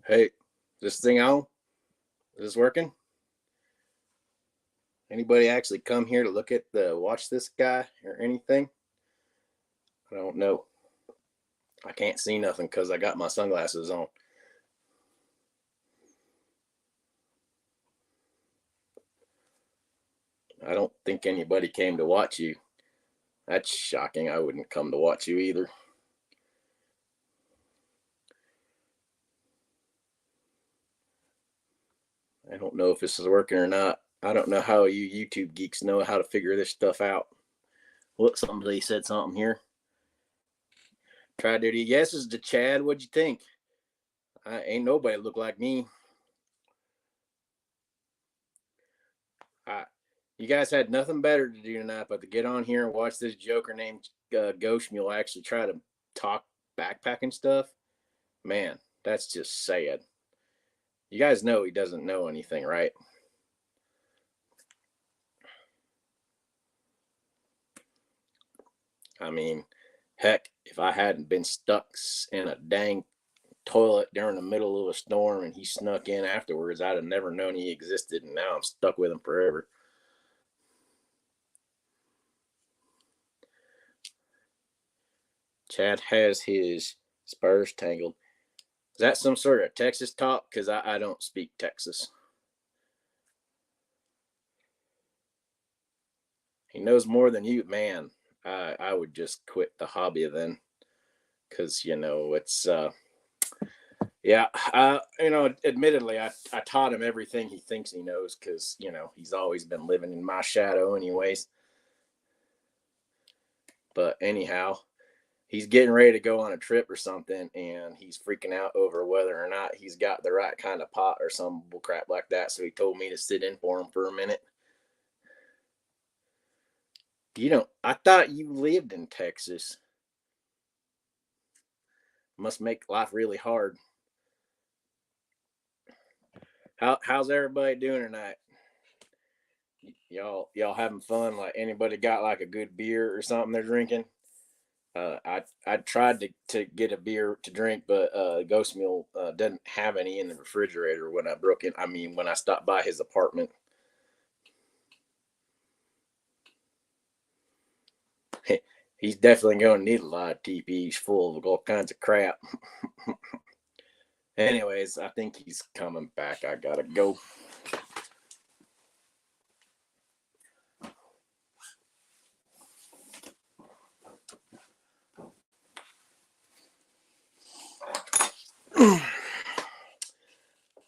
Hey, this thing on? Is this working? Anybody actually come here to watch this guy or anything? I don't know. I can't see nothing because I got my sunglasses on. I don't think anybody came to watch you. That's shocking. I wouldn't come to watch you either. I don't know if this is working or not. I don't know how you YouTube geeks know how to figure this stuff out. Look, somebody said something here. Try to do yeses to Chad. What'd you think? Ain't nobody look like me. I, you guys had nothing better to do tonight but to get on here and watch this joker named Ghost Mule actually try to talk backpacking stuff. Man, that's just sad. You guys know he doesn't know anything, right? I mean, heck, if I hadn't been stuck in a dang toilet during the middle of a storm and he snuck in afterwards, I'd have never known he existed, and now I'm stuck with him forever. Chad has his spurs tangled. Is that some sort of Texas talk? Because I don't speak Texas. He knows more than you, man. I would just quit the hobby then, because it's yeah. Admittedly, I taught him everything he thinks he knows, because he's always been living in my shadow, anyways. But anyhow, he's getting ready to go on a trip or something, and he's freaking out over whether or not he's got the right kind of pot or some bull crap like that. So he told me to sit in for him for a minute. I thought you lived in Texas. Must make life really hard. How's everybody doing tonight? Y'all having fun? Like, anybody got like a good beer or something they're drinking? I tried to get a beer to drink, but Ghost Mule doesn't have any in the refrigerator when I broke in. I mean, when I stopped by his apartment. He's definitely going to need a lot of TPs full of all kinds of crap. Anyways, I think he's coming back. I gotta go.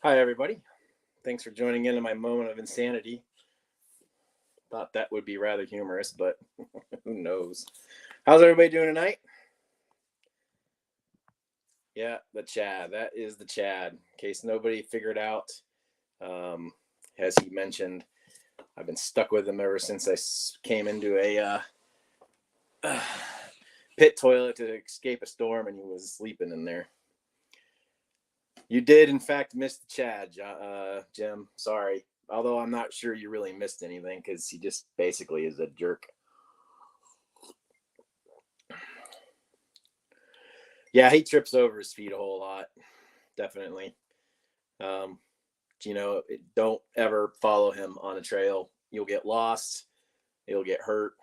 Hi, everybody. Thanks for joining in on my moment of insanity. Thought that would be rather humorous, but who knows? How's everybody doing tonight? Yeah, the Chad. That is the Chad. In case nobody figured out, as he mentioned, I've been stuck with him ever since I came into a pit toilet to escape a storm, and he was sleeping in there. You did, in fact, miss the Chad, Jim. Sorry. Although I'm not sure you really missed anything, because he just basically is a jerk. Yeah, he trips over his feet a whole lot. Definitely. Don't ever follow him on a trail. You'll get lost. You'll get hurt.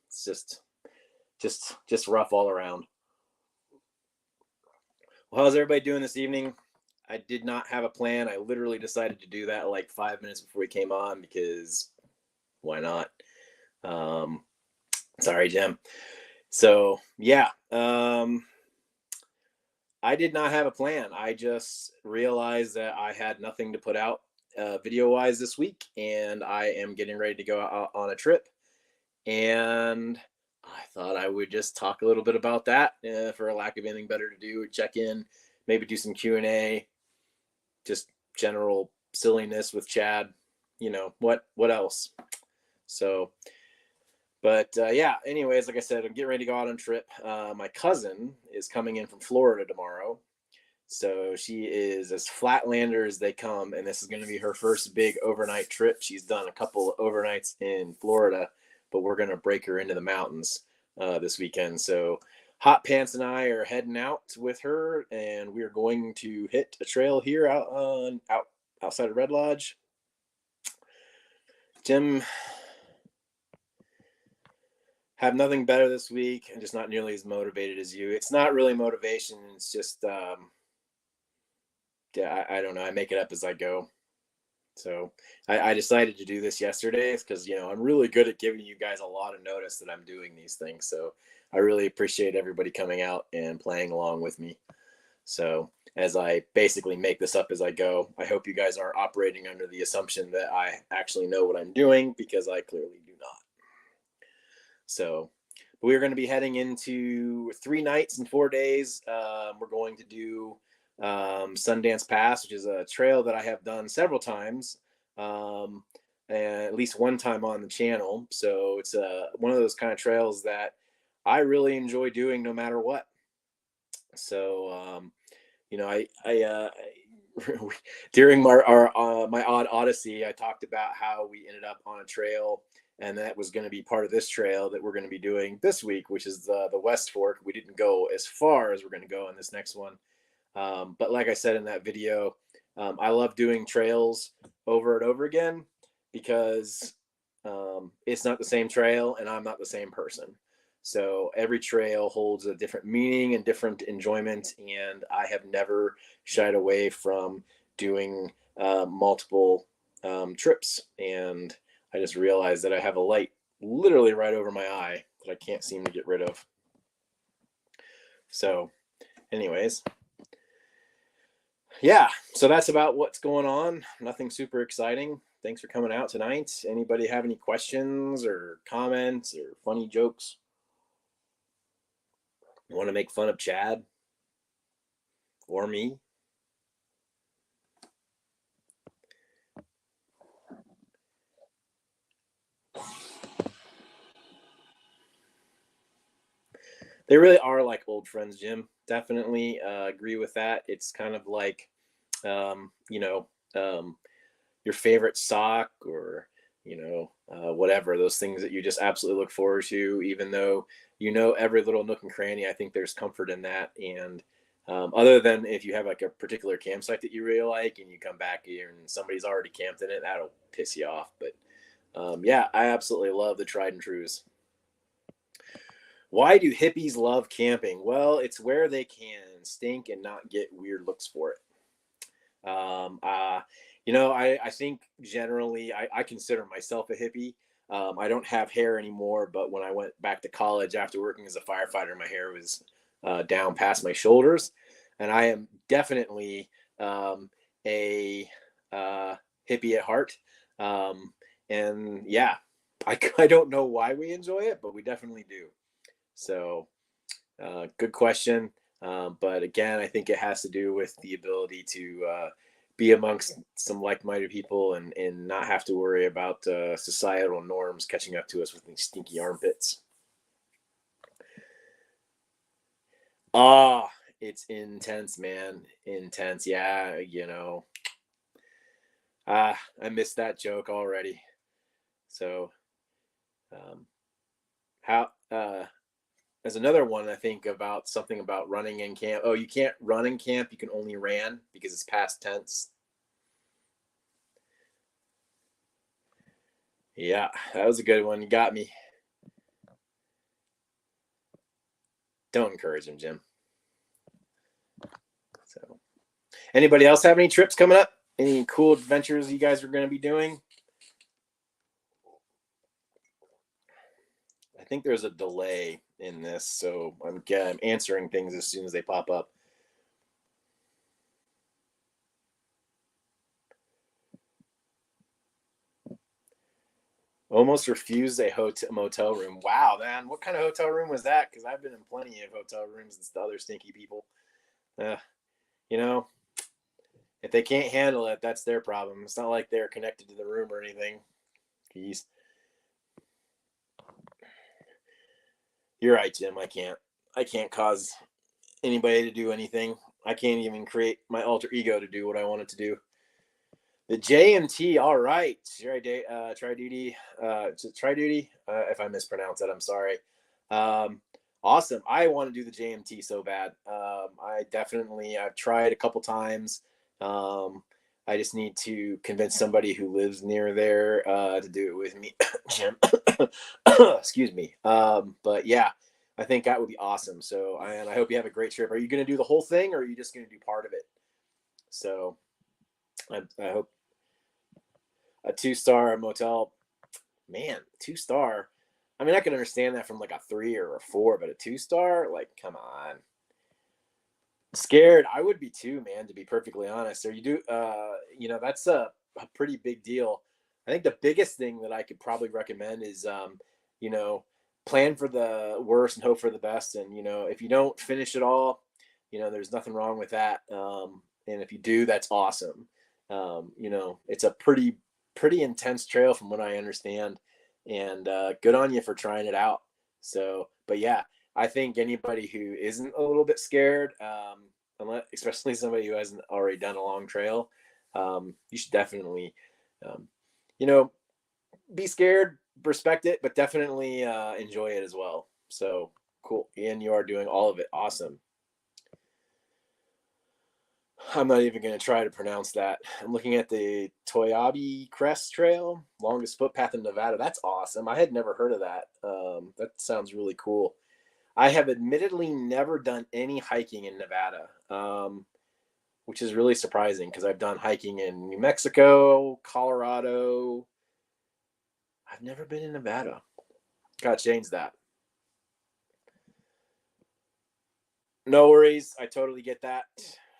It's just rough all around. Well, how's everybody doing this evening? I did not have a plan. I literally decided to do that like 5 minutes before we came on, because why not? Sorry, Jim. So yeah, I did not have a plan. I just realized that I had nothing to put out video wise this week, and I am getting ready to go out on a trip. And I thought I would just talk a little bit about that, for a lack of anything better to do. Check in, maybe do some Q&A, just general silliness with Chad. What else? So, but yeah, anyways, like I said, I'm getting ready to go out on a trip. My cousin is coming in from Florida tomorrow. So she is as flatlander as they come, and this is going to be her first big overnight trip. She's done a couple of overnights in Florida, but we're going to break her into the mountains this weekend. So Hot Pants and I are heading out with her, and we are going to hit a trail here outside of Red Lodge. Jim, have nothing better this week and just not nearly as motivated as you. It's not really motivation. It's just, yeah, I don't know. I make it up as I go. So I decided to do this yesterday because, I'm really good at giving you guys a lot of notice that I'm doing these things. So I really appreciate everybody coming out and playing along with me. So as I basically make this up as I go, I hope you guys aren't operating under the assumption that I actually know what I'm doing, because I clearly do not. So we're going to be heading into 3 nights and 4 days. We're going to do Sundance Pass, which is a trail that I have done several times, and at least one time on the channel. So it's one of those kind of trails that I really enjoy doing no matter what. So during my odd odyssey, I talked about how we ended up on a trail, and that was going to be part of this trail that we're going to be doing this week, which is the West Fork. We didn't go as far as we're going to go in this next one. But like I said in that video, I love doing trails over and over again because it's not the same trail and I'm not the same person. So every trail holds a different meaning and different enjoyment, and I have never shied away from doing multiple trips. And I just realized that I have a light literally right over my eye that I can't seem to get rid of. So anyways, yeah, so that's about what's going on. Nothing super exciting. Thanks for coming out tonight. Anybody have any questions or comments or funny jokes? You want to make fun of Chad or me? They really are like old friends, Jim. Definitely agree with that. It's kind of like, your favorite sock, or whatever, those things that you just absolutely look forward to, even though every little nook and cranny. I think there's comfort in that. And other than if you have like a particular campsite that you really like and you come back here and somebody's already camped in it, that'll piss you off. But yeah, I absolutely love the tried and trues. Why do hippies love camping? Well, it's where they can stink and not get weird looks for it. I think generally I consider myself a hippie. I don't have hair anymore, but when I went back to college after working as a firefighter, my hair was down past my shoulders. And I am definitely a hippie at heart. And yeah, I don't know why we enjoy it, but we definitely do. So good question. But again, I think it has to do with the ability to be amongst some like-minded people and not have to worry about societal norms catching up to us with these stinky armpits. Ah, it's intense, man. Intense. Yeah, I missed that joke already. So, how there's another one, I think, about something about running in camp. Oh, you can't run in camp. You can only ran because it's past tense. Yeah, that was a good one. You got me. Don't encourage him, Jim. So, anybody else have any trips coming up? Any cool adventures you guys are going to be doing? I think there's a delay in this, so I'm answering things as soon as they pop up. Almost refused a motel room. Wow, man, what kind of hotel room was that? Because I've been in plenty of hotel rooms and other stinky people. You know, if they can't handle it, that's their problem. It's not like they're connected to the room or anything. Jeez. You're right, Jim. I can't cause anybody to do anything. I can't even create my alter ego to do what I want it to do. The JMT, all right. Tri duty. Tri duty. If I mispronounce it, I'm sorry. Awesome. I want to do the JMT so bad. I've tried a couple times. Um, I just need to convince somebody who lives near there to do it with me. Jim, excuse me. But yeah, I think that would be awesome. So, and I hope you have a great trip. Are you going to do the whole thing, or are you just going to do part of it? So, I hope a 2-star motel. Man, 2-star. I mean, I can understand that from like a 3 or a 4, but a 2-star, like, come on. Scared, I would be too, man. To be perfectly honest, or you do, that's a pretty big deal. I think the biggest thing that I could probably recommend is, you know, plan for the worst and hope for the best. And if you don't finish it all, there's nothing wrong with that. And if you do, that's awesome. It's a pretty intense trail from what I understand, and good on you for trying it out. So, but yeah, I think anybody who isn't a little bit scared, unless, especially somebody who hasn't already done a long trail, you should definitely, um, you know, be scared, respect it, but definitely enjoy it as well. So cool. And you are doing all of it. Awesome. I'm not even going to try to pronounce that. I'm looking at the Toyabe Crest Trail, longest footpath in Nevada. That's awesome. I had never heard of that. That sounds really cool. I have admittedly never done any hiking in Nevada, which is really surprising because I've done hiking in New Mexico, Colorado. I've never been in Nevada. Got to change that. No worries. I totally get that.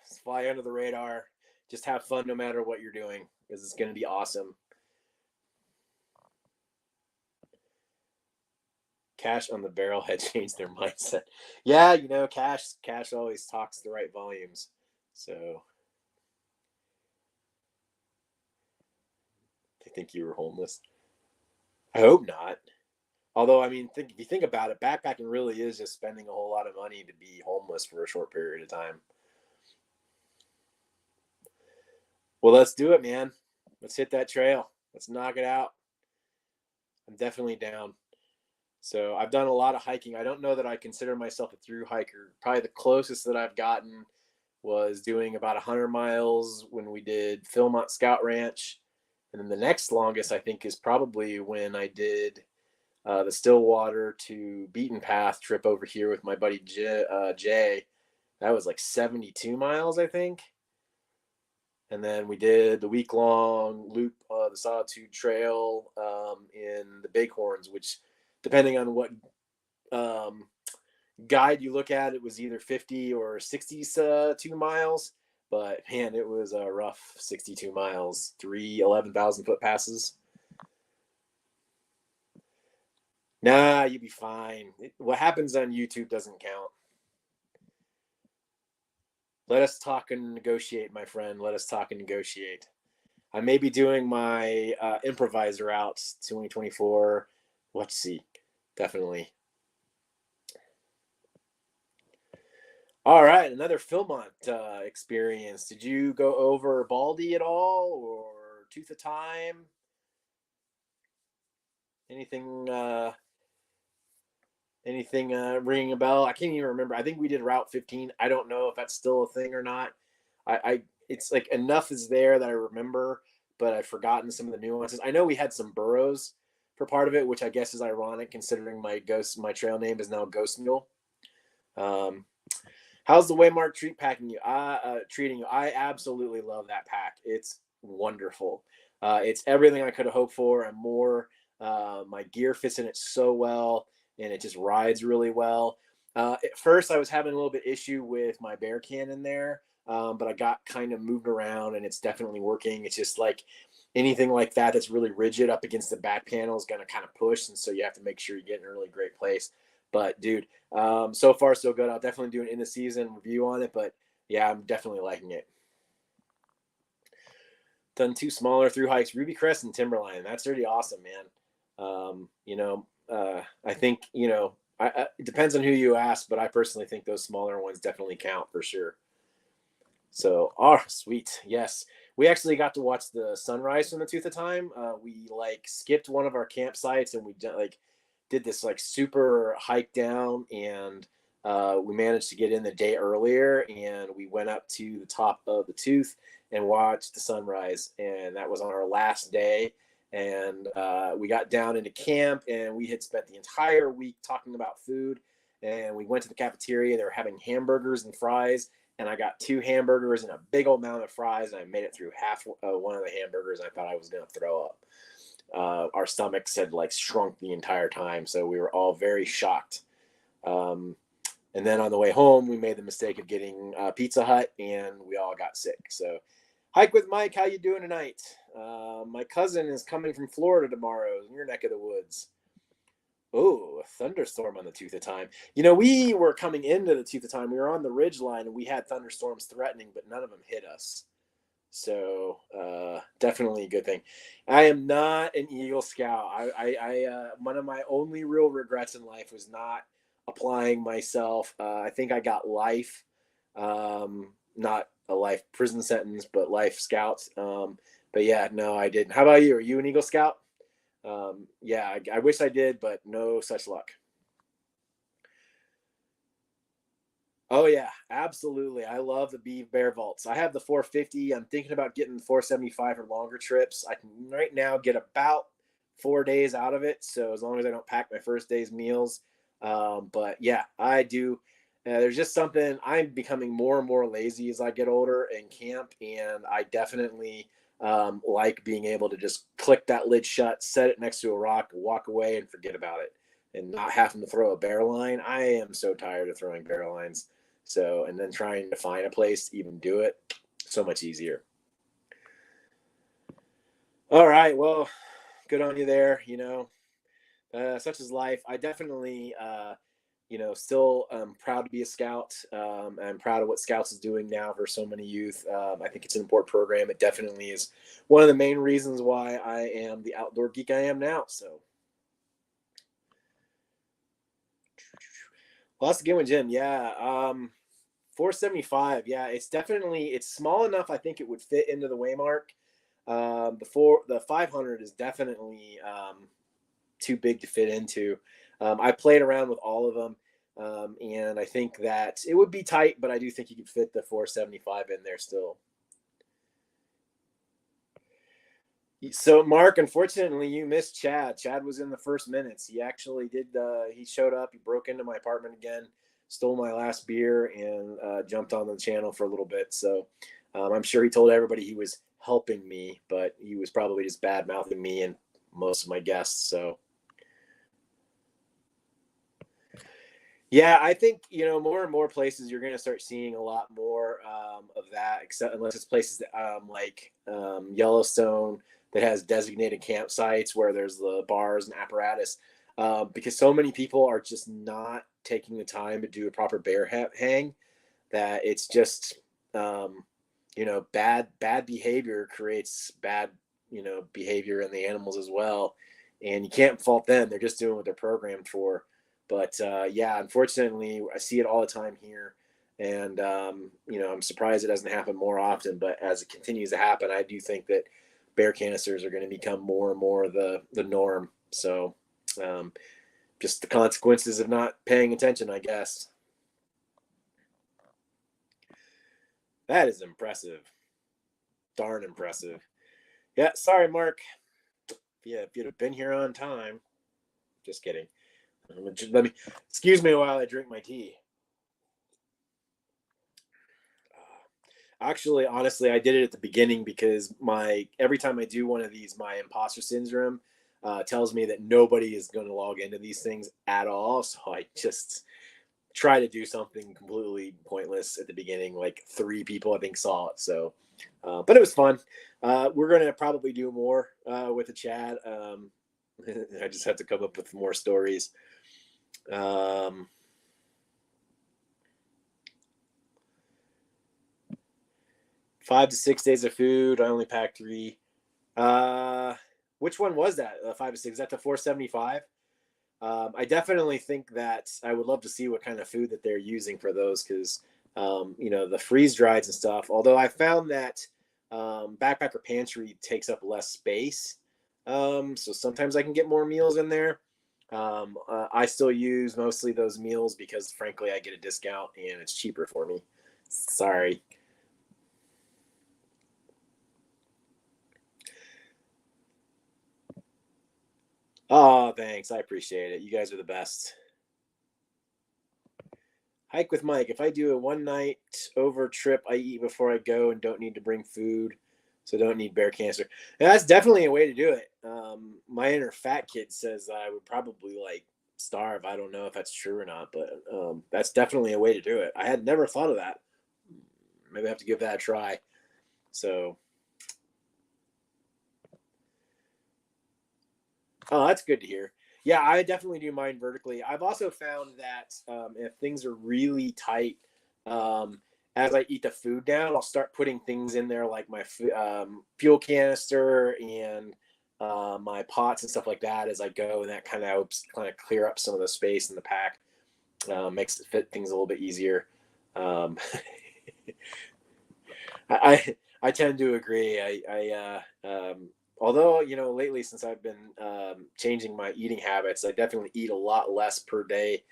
Just fly under the radar. Just have fun no matter what you're doing because it's going to be awesome. Cash on the barrel had changed their mindset. Yeah, Cash always talks the right volumes. So they think you were homeless. I hope not. Although, I mean, if you think about it, backpacking really is just spending a whole lot of money to be homeless for a short period of time. Well, let's do it, man. Let's hit that trail. Let's knock it out. I'm definitely down. So I've done a lot of hiking. I don't know that I consider myself a through hiker. Probably the closest that I've gotten was doing about 100 miles when we did Philmont Scout Ranch. And then the next longest, I think, is probably when I did the Stillwater to Beaten Path trip over here with my buddy Jay. That was like 72 miles, I think. And then we did the week-long loop, the Sawtooth Trail in the Bighorns, which, depending on what um, guide you look at, it was either 50 or 62 miles. But man, it was a rough 62 miles, 11,000 foot passes. Nah, you'd be fine. What happens on YouTube doesn't count. Let us talk and negotiate, my friend. Let us talk and negotiate. I may be doing my improviser out 2024. Let's see. Definitely. All right, another Philmont experience. Did you go over Baldy at all, or Tooth of Time? Anything? Anything ringing a bell? I can't even remember. I think we did Route 15. I don't know if that's still a thing or not. I it's like enough is there that I remember, but I've forgotten some of the nuances. I know we had some burrows for part of it, which I guess is ironic considering my trail name is now Ghost Mule. Um, how's the Waymark treating you? I absolutely love that pack. It's wonderful. It's everything I could have hoped for and more. My gear fits in it so well, and it just rides really well. At first, I was having a little bit issue with my bear can in there, but I got kind of moved around, and it's definitely working. It's just like anything like that that's really rigid up against the back panel is going to kind of push, and so you have to make sure you get in a really great place. But dude, so far so good. I'll definitely do an in the season review on it, but yeah, I'm definitely liking it. Done 2 smaller through hikes, Ruby Crest and Timberline. That's pretty awesome, man. I think it depends on who you ask, but I personally think those smaller ones definitely count for sure. So, oh, sweet, yes, we actually got to watch the sunrise from the Tooth of Time. We like skipped one of our campsites, and we like did this like super hike down, and we managed to get in the day earlier, and we went up to the top of the Tooth and watched the sunrise. And that was on our last day. And we got down into camp, and we had spent the entire week talking about food. And we went to the cafeteria. They were having hamburgers and fries, and I got 2 hamburgers and a big old amount of fries. And I made it through half one of the hamburgers. I thought I was going to throw up. Our stomachs had like shrunk the entire time, so we were all very shocked. And then on the way home, we made the mistake of getting Pizza Hut, and we all got sick. So, Hike with Mike, how you doing tonight? My cousin is coming from Florida tomorrow, in your neck of the woods. Oh, a thunderstorm on the Tooth of Time. You know, we were coming into the Tooth of Time. We were on the ridge line, and we had thunderstorms threatening, but none of them hit us. So definitely a good thing. I am not an Eagle Scout. One of my only real regrets in life was not applying myself. I think I got life, not a life prison sentence, but life Scouts. But yeah, no, I didn't. How about you? Are you an Eagle Scout? Yeah, I wish I did, but no such luck. Oh yeah, absolutely. I love the bear vaults. I have the 450. I'm thinking about getting the 475 for longer trips. I can right now get about 4 days out of it. So as long as I don't pack my first day's meals. But yeah, I do. There's just something, I'm becoming more and more lazy as I get older in camp. And I definitely like being able to just click that lid shut, set it next to a rock, walk away and forget about it, and not having to throw a bear line. I am so tired of throwing bear lines. So, and then trying to find a place to even do it, so much easier. All right. Well, good on you there. Such is life. I definitely, still proud to be a scout. I'm proud of what Scouts is doing now for so many youth. I think it's an important program. It definitely is one of the main reasons why I am the outdoor geek I am now. So, well, that's a good one, Jim. Yeah. 475. Yeah, it's small enough. I think it would fit into the Waymark. Before the 500 is definitely too big to fit into. I played around with all of them, and I think that it would be tight, but I do think you could fit the 475 in there still. So, Mark, unfortunately, you missed Chad. Chad was in the first minutes. He actually did. He showed up. He broke into my apartment again, stole my last beer, and jumped on the channel for a little bit. So, I'm sure he told everybody he was helping me, but he was probably just bad mouthing me and most of my guests. So, yeah, I think more and more places you're going to start seeing a lot more of that, except unless it's places that, like Yellowstone, that has designated campsites where there's the bars and apparatus, because so many people are just not taking the time to do a proper bear hang, that it's just bad behavior creates bad behavior in the animals as well, and you can't fault them. They're just doing what they're programmed for. But yeah, unfortunately, I see it all the time here, and I'm surprised it doesn't happen more often. But as it continues to happen, I do think that bear canisters are going to become more and more the norm. So, just the consequences of not paying attention, I guess. That is impressive. Darn impressive. Yeah, sorry, Mark. Yeah, if you'd have been here on time. Just kidding. Let me excuse me while I drink my tea. Actually, honestly, I did it at the beginning because every time I do one of these, my imposter syndrome tells me that nobody is going to log into these things at all. So I just try to do something completely pointless at the beginning. Like 3 people, I think, saw it. So, but it was fun. We're going to probably do more with the chat. I just have to come up with more stories. 5 to 6 days of food. I only packed 3. Which one was that? 5 to 6. Is that the 475? I definitely think that I would love to see what kind of food that they're using for those, because the freeze drieds and stuff. Although I found that Backpacker Pantry takes up less space, so sometimes I can get more meals in there. I still use mostly those meals because, frankly, I get a discount and it's cheaper for me. Sorry. Oh, thanks. I appreciate it. You guys are the best. Hike with Mike. If I do a one night over trip, I eat before I go and don't need to bring food, so don't need bear cancer. And that's definitely a way to do it. My inner fat kid says I would probably like starve. I don't know if that's true or not, but that's definitely a way to do it. I had never thought of that. Maybe I have to give that a try. So, oh, that's good to hear. Yeah, I definitely do mine vertically. I've also found that if things are really tight, um, as I eat the food down, I'll start putting things in there like my fuel canister and my pots and stuff like that as I go, and that kind of helps kind of clear up some of the space in the pack, makes it fit things a little bit easier. Um, I tend to agree. Although lately since I've been changing my eating habits, I definitely eat a lot less per day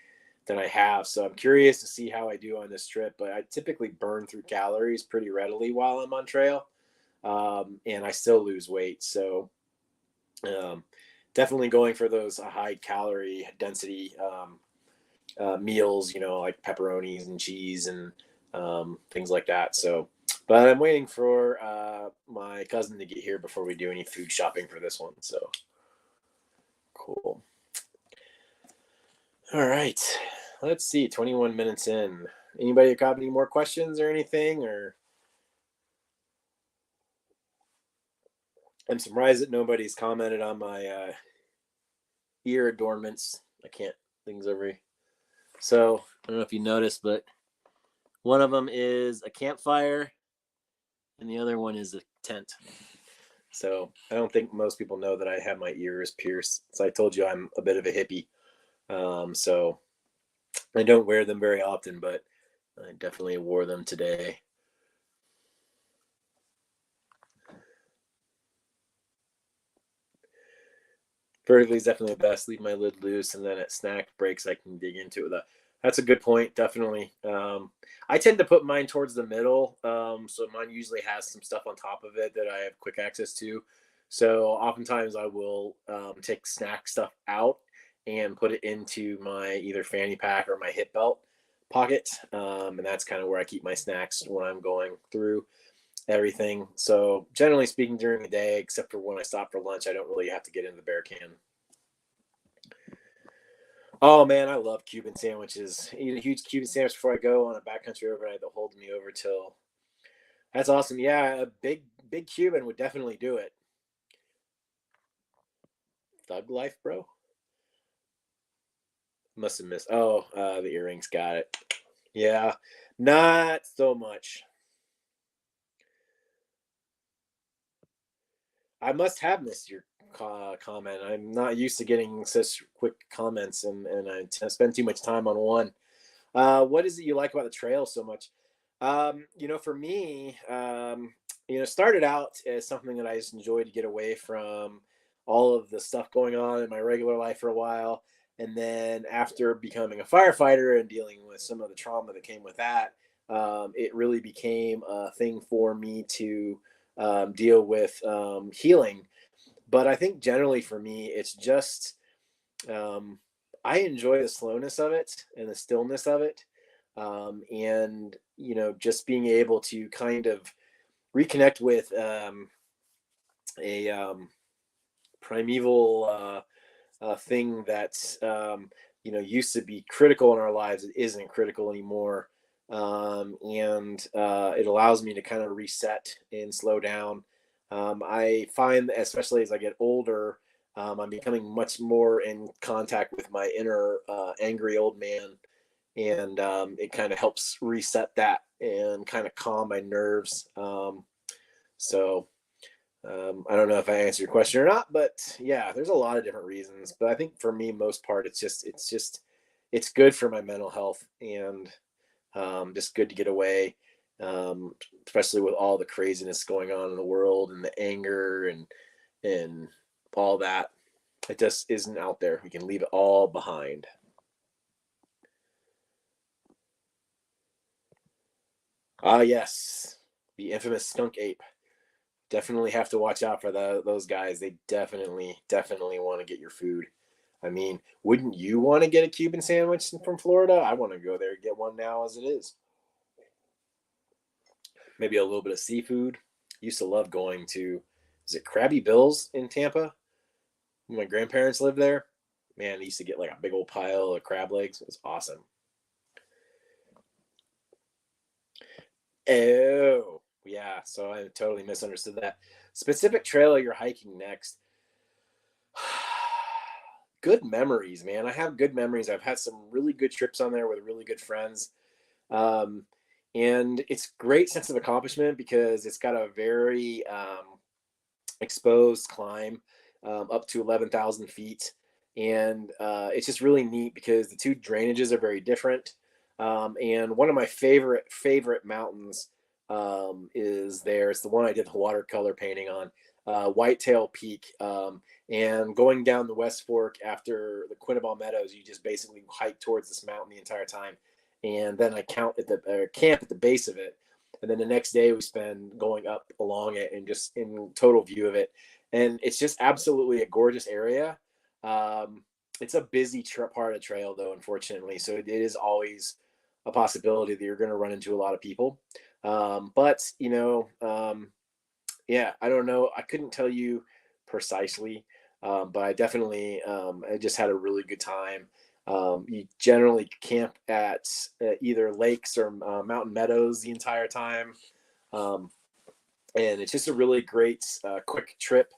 than I have. So I'm curious to see how I do on this trip. But I typically burn through calories pretty readily while I'm on trail, and I still lose weight. So um, definitely going for those high calorie density meals, like pepperonis and cheese and things like that. So, but I'm waiting for my cousin to get here before we do any food shopping for this one. So cool. All right. Let's see. 21 minutes in. Anybody got any more questions or anything? Or I'm surprised that nobody's commented on my ear adornments. I can't things over. So I don't know if you noticed, but one of them is a campfire, and the other one is a tent. So I don't think most people know that I have my ears pierced. So I told you I'm a bit of a hippie. So I don't wear them very often, but I definitely wore them today. Vertically is definitely the best. Leave my lid loose, and then at snack breaks I can dig into it. That's a good point. Definitely. I tend to put mine towards the middle, so mine usually has some stuff on top of it that I have quick access to. So oftentimes I will take snack stuff out and put it into my either fanny pack or my hip belt pocket, and that's kind of where I keep my snacks when I'm going through everything. So generally speaking, during the day, except for when I stop for lunch, I don't really have to get into the bear can. Oh man, I love Cuban sandwiches. Eat a huge Cuban sandwich before I go on a backcountry overnight that holds me over till. That's awesome. Yeah, a big Cuban would definitely do it. Thug life, bro. Must have missed. Oh, the earrings. Got it. Yeah, not so much. I must have missed your comment. I'm not used to getting such quick comments, and I spend too much time on one. What is it you like about the trail so much? For me, started out as something that I just enjoyed to get away from all of the stuff going on in my regular life for a while. And then after becoming a firefighter and dealing with some of the trauma that came with that, it really became a thing for me to deal with healing. But I think generally for me, it's just um, I enjoy the slowness of it and the stillness of it, and just being able to kind of reconnect with a primeval thing that's used to be critical in our lives. It isn't critical anymore, and it allows me to kind of reset and slow down. I find, especially as I get older, I'm becoming much more in contact with my inner angry old man, and it kind of helps reset that and kind of calm my nerves. So I don't know if I answered your question or not, but yeah, there's a lot of different reasons. But I think for me, most part, it's good for my mental health, and just good to get away, um, especially with all the craziness going on in the world and the anger and all that. It just isn't out there. We can leave it all behind. Ah, yes, the infamous skunk ape. Definitely have to watch out for those guys. They definitely want to get your food. I mean, wouldn't you want to get a Cuban sandwich from Florida? I want to go there and get one now as it is. Maybe a little bit of seafood. Used to love going to, is it Krabby Bill's in Tampa? When my grandparents lived there. Man, I used to get like a big old pile of crab legs. It was awesome. Oh, yeah. So I totally misunderstood that. Specific trail you're hiking next. Good memories, man. I have good memories. I've had some really good trips on there with really good friends. Um, and it's great sense of accomplishment because it's got a very exposed climb up to 11,000 feet. And it's just really neat because the two drainages are very different. And one of my favorite mountains is there. It's the one I did the watercolor painting on, Whitetail Peak. And going down the West Fork after the Quinneball Meadows, you just basically hike towards this mountain the entire time. And then I camp at the base of it. And then the next day we spend going up along it and just in total view of it. And it's just absolutely a gorgeous area. Um, it's a busy part of the trail though, unfortunately. So it is always a possibility that you're going to run into a lot of people. But yeah, I don't know. I couldn't tell you precisely, but I just had a really good time. You generally camp at either lakes or mountain meadows the entire time. Um, and it's just a really great, quick trip.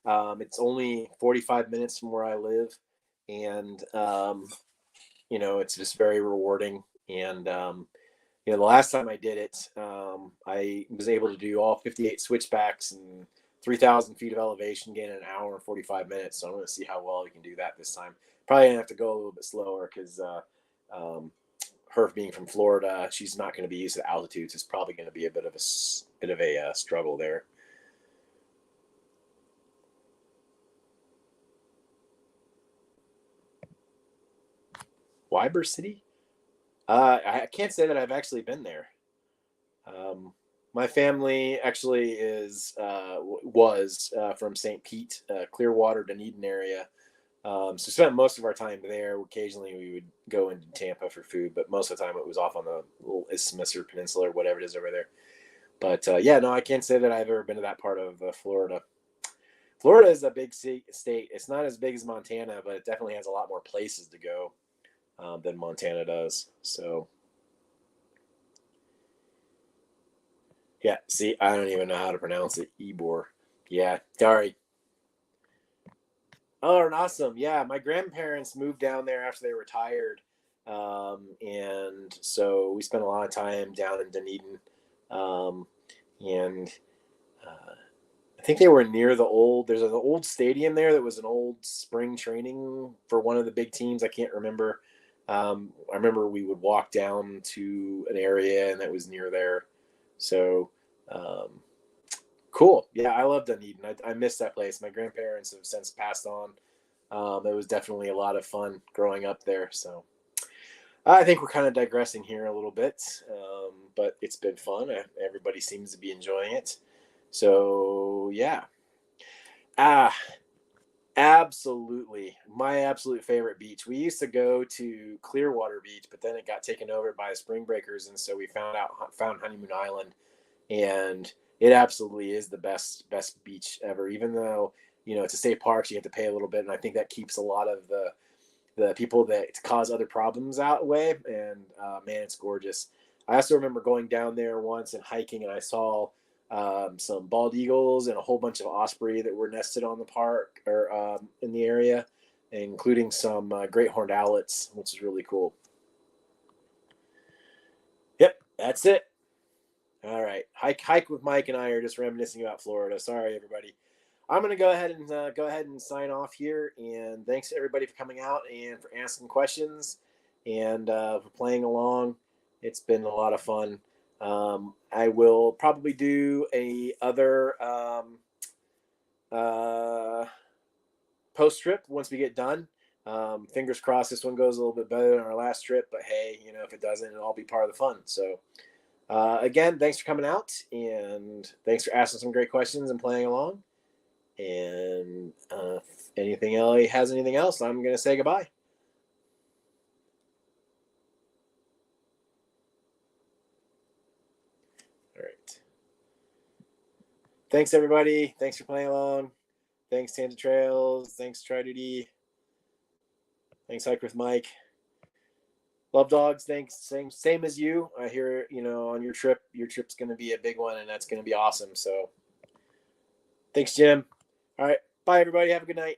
It's only 45 minutes from where I live. And, it's just very rewarding. And, the last time I did it, I was able to do all 58 switchbacks and 3,000 feet of elevation, gain an hour and 45 minutes. So I'm going to see how well we can do that this time. Probably going to have to go a little bit slower because um, her being from Florida, she's not going to be used to altitudes. It's probably going to be a bit of a struggle there. Ybor City? I can't say that I've actually been there. Um, my family actually was from St. Pete, Clearwater, Dunedin area. So spent most of our time there. Occasionally we would go into Tampa for food, but most of the time it was off on the little isthmus or peninsula or whatever it is over there. But yeah, no, I can't say that I've ever been to that part of Florida. Florida is a big state. It's not as big as Montana, but it definitely has a lot more places to go than Montana does. So yeah, see, I don't even know how to pronounce it. Ybor. Yeah, sorry. Oh, and awesome. Yeah, my grandparents moved down there after they retired. And so we spent a lot of time down in Dunedin. Um, and I think they were near there's an old stadium there that was an old spring training for one of the big teams. I can't remember. I remember we would walk down to an area and that was near there. So, um, cool. Yeah, I love Dunedin. I miss that place. My grandparents have since passed on. It was definitely a lot of fun growing up there. So I think we're kind of digressing here a little bit, but it's been fun. Everybody seems to be enjoying it. So yeah. Ah, absolutely. My absolute favorite beach. We used to go to Clearwater Beach, but then it got taken over by the Spring Breakers, and so we found Honeymoon Island, and it absolutely is the best beach ever. Even though it's a state park, so you have to pay a little bit, and I think that keeps a lot of the people that cause other problems out away. And man, it's gorgeous. I also remember going down there once and hiking, and I saw some bald eagles and a whole bunch of osprey that were nested on the park or in the area, including some great horned owlets, which is really cool. Yep, that's it. All right, hike with Mike and I are just reminiscing about Florida. Sorry, everybody. I'm gonna go ahead and sign off here. And thanks to everybody for coming out and for asking questions and for playing along. It's been a lot of fun. I will probably do a other uh, post trip once we get done. Fingers crossed this one goes a little bit better than our last trip, but hey, if it doesn't, it'll all be part of the fun. So again, thanks for coming out, and thanks for asking some great questions and playing along. And if anything else has anything else, I'm going to say goodbye. All right. Thanks, everybody. Thanks for playing along. Thanks, Tangent Trails. Thanks, Try Duty. Thanks, Hike with Mike. Love dogs. Thanks. Same as you. I hear, on your trip's going to be a big one, and that's going to be awesome. So thanks, Jim. All right. Bye, everybody. Have a good night.